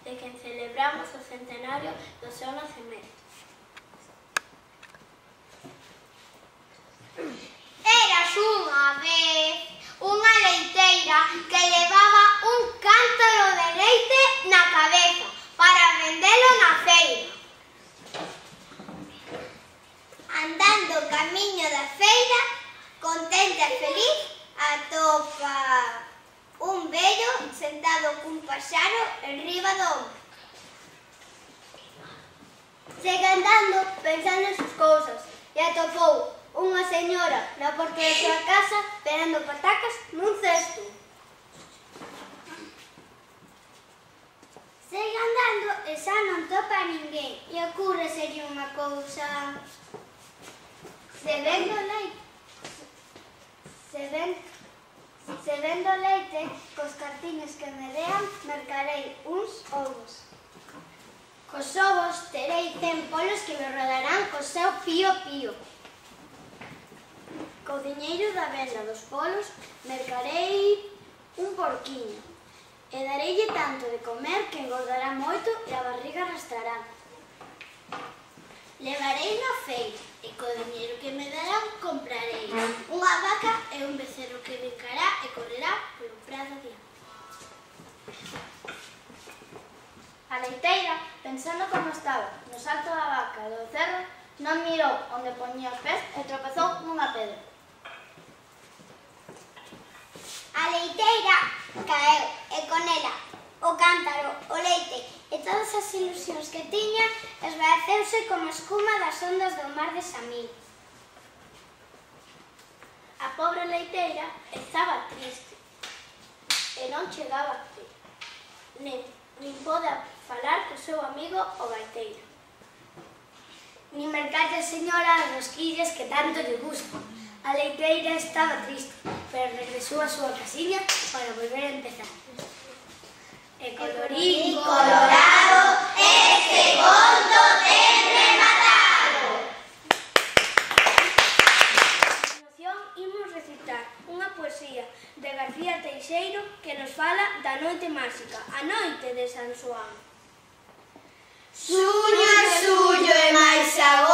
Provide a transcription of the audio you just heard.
de quen celebramos o centenario do seu nacemento. Eras unha vez unha leiteira que levaba un cántaro de leite na cabeza para vendelo na feira. Andando o camiño da feira, contenta e feliz, atopa un vello sentado cun paxaro enriba do ombro. Segue andando pensando en sus cousas e atopou unha señora na porta da súa casa esperando patacas nun cesto. Segue andando e xa non topa a ninguén e ocurre sería unha cousa. Se vendo leite, cos cartiños que me dean, mercarei uns ovos. Cos ovos terei 100 polos que me rodarán co seu pío pío. Co diñeiro da venda dos polos, mercarei un porquiño e dareille tanto de comer que engordará moito e a barriga arrastrará. Levarei na feira e co diñeiro que me darán comprarei unha vaca e un becerro que brincará e correrá polo prado adiante. A leiteira, pensando como estaba no salto da vaca e do cerro, non mirou onde poñía os pés e tropezou nunha pedra. A leiteira caeu e con ela o cántaro, o leite e todas as ilusións que tiña esvaeceuse como escuma das ondas do mar de Samil. A pobre leiteira estaba triste e non chegaba a crer, nin pode falar co seu amigo o gaiteiro. Nin mercalle a señora as rosquillas que tanto lle gustan. A leiteira estaba triste, pero regresou á súa casiña para volver a empezar. E colorín colorado, este conto ten rematado. A continuación imos recitar unha poesía de García Teixeiro que nos fala da noite máxica, a noite de San Xoán. Suño e suño e máis agora